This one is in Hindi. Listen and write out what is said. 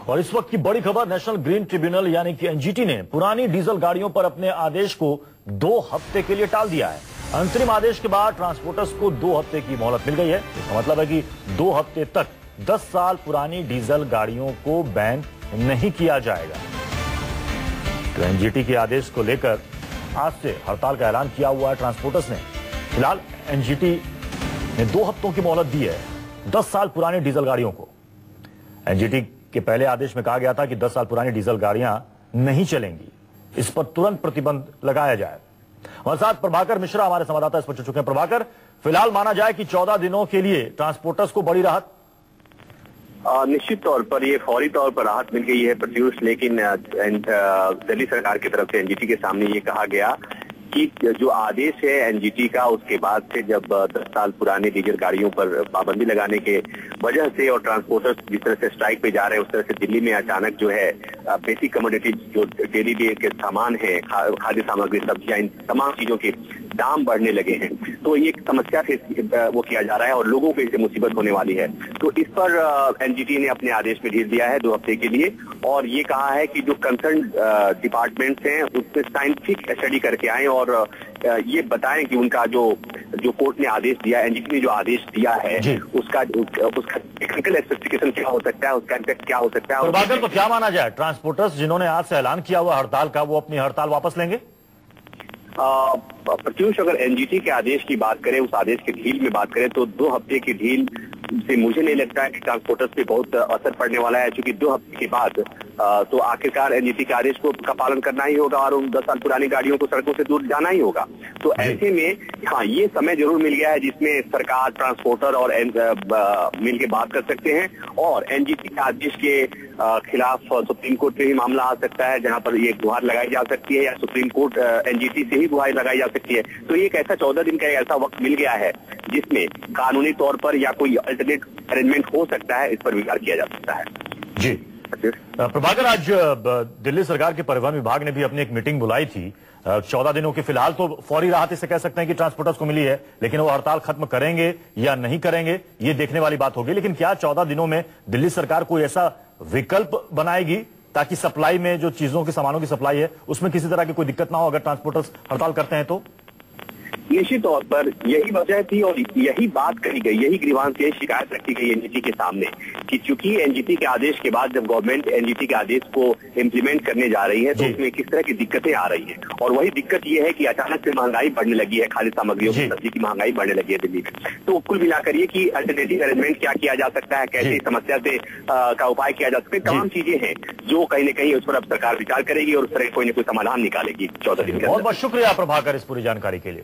और इस वक्त की बड़ी खबर, नेशनल ग्रीन ट्रिब्यूनल यानी कि एनजीटी ने पुरानी डीजल गाड़ियों पर अपने आदेश को 2 हफ्ते के लिए टाल दिया है। अंतरिम आदेश के बाद ट्रांसपोर्टर्स को 2 हफ्ते की मोहलत मिल गई है। इसका मतलब है कि 2 हफ्ते तक 10 साल पुरानी डीजल गाड़ियों को बैन नहीं किया जाएगा। तो एनजीटी के आदेश को लेकर आज से हड़ताल का ऐलान किया हुआ है ट्रांसपोर्टर्स ने। फिलहाल एनजीटी ने 2 हफ्तों की मोहलत दी है 10 साल पुरानी डीजल गाड़ियों को। एनजीटी के पहले आदेश में कहा गया था कि 10 साल पुरानी डीजल गाड़ियां नहीं चलेंगी, इस पर तुरंत प्रतिबंध लगाया जाए। हमारे साथ प्रभाकर मिश्रा हमारे संवाददाता इस पर जुड़ चुके हैं। प्रभाकर, फिलहाल माना जाए कि 14 दिनों के लिए ट्रांसपोर्टर्स को बड़ी राहत। निश्चित तौर पर ये फौरी तौर पर राहत मिल गई है प्रत्युष, लेकिन दिल्ली सरकार की तरफ से एनजीटी के सामने ये कहा गया कि जो आदेश है एनजीटी का, उसके बाद से जब 10 साल पुरानी डीजल गाड़ियों पर पाबंदी लगाने के वजह से और ट्रांसपोर्टर्स जिस तरह से स्ट्राइक पे जा रहे हैं, उस तरह से दिल्ली में अचानक जो है बेसिक कमोडिटी जो डेली के सामान है, खाद्य सामग्री, सब्जियां, इन तमाम चीजों के दाम बढ़ने लगे हैं। तो ये एक समस्या से वो किया जा रहा है और लोगों को इससे मुसीबत होने वाली है। तो इस पर एनजीटी ने अपने आदेश में ढील दिया है 2 हफ्ते के लिए, और ये कहा है कि जो कंसर्न डिपार्टमेंट्स हैं उसमें साइंटिफिक स्टडी करके आए और ये बताएं कि उनका जो कोर्ट ने आदेश दिया, एनजीटी ने जो आदेश दिया है उसका टेक्निकल स्पेसिफिकेशन क्या हो सकता है, उसका इम्पैक्ट क्या हो सकता है। प्रभाकर, तो क्या माना जाए, ट्रांसपोर्टर्स जिन्होंने आज से ऐलान किया हुआ हड़ताल का, वो अपनी हड़ताल वापस लेंगे? प्रत्युष, अगर एनजीटी के आदेश की बात करें, उस आदेश के ढील में बात करें, तो 2 हफ्ते की ढील से मुझे नहीं लगता है कि ट्रांसपोर्टर्स पे बहुत असर पड़ने वाला है, क्योंकि 2 हफ्ते के बाद तो आखिरकार एनजीटी के आदेश का पालन करना ही होगा और उन 10 साल पुरानी गाड़ियों को सड़कों से दूर जाना ही होगा। तो ऐसे में हाँ, ये समय जरूर मिल गया है जिसमें सरकार, ट्रांसपोर्टर और मिल के बात कर सकते हैं और एनजीटी के आदेश के खिलाफ सुप्रीम कोर्ट में भी मामला आ सकता है, जहां पर ये गुहार लगाई जा सकती है या सुप्रीम कोर्ट एनजीटी से ही गुहार लगाई जा सकती है। तो ये एक ऐसा 14 दिन का ऐसा वक्त मिल गया है जिसमें कानूनी तौर पर या कोई अल्टरनेट अरेंजमेंट हो सकता है, इस पर विचार किया जा सकता है। जी प्रभाकर, आज दिल्ली सरकार के परिवहन विभाग ने भी अपनी एक मीटिंग बुलाई थी। 14 दिनों की फिलहाल तो फौरी राहत इसे कह सकते हैं कि ट्रांसपोर्टर्स को मिली है, लेकिन वो हड़ताल खत्म करेंगे या नहीं करेंगे ये देखने वाली बात होगी। लेकिन क्या 14 दिनों में दिल्ली सरकार कोई ऐसा विकल्प बनाएगी ताकि सप्लाई में जो चीजों के सामानों की सप्लाई है उसमें किसी तरह की कोई दिक्कत ना हो अगर ट्रांसपोर्टर्स हड़ताल करते हैं तो? निश्चित तौर पर यही वजह थी और यही बात कही गई, यही ग्रीवांस, यही शिकायत रखी गई एनजीटी के सामने कि चूंकि एनजीटी के आदेश के बाद जब गवर्नमेंट एनजीटी के आदेश को इम्प्लीमेंट करने जा रही है तो उसमें किस तरह की दिक्कतें आ रही हैं। और वही दिक्कत ये है कि अचानक से महंगाई बढ़ने लगी है, खाद्य सामग्रियों की, सब्जी की महंगाई बढ़ने लगी है दिल्ली में। तो कुल मिलाकर ये कि अल्टरनेटिव अरेंजमेंट क्या किया जा सकता है, कैसे समस्या से का उपाय किया जा सकता है, तमाम चीजें हैं जो कहीं न कहीं उस पर अब सरकार विचार करेगी और उस तरह कोई न कोई समाधान निकालेगी 14 दिन के। बहुत बहुत शुक्रिया प्रभाकर इस पूरी जानकारी के लिए।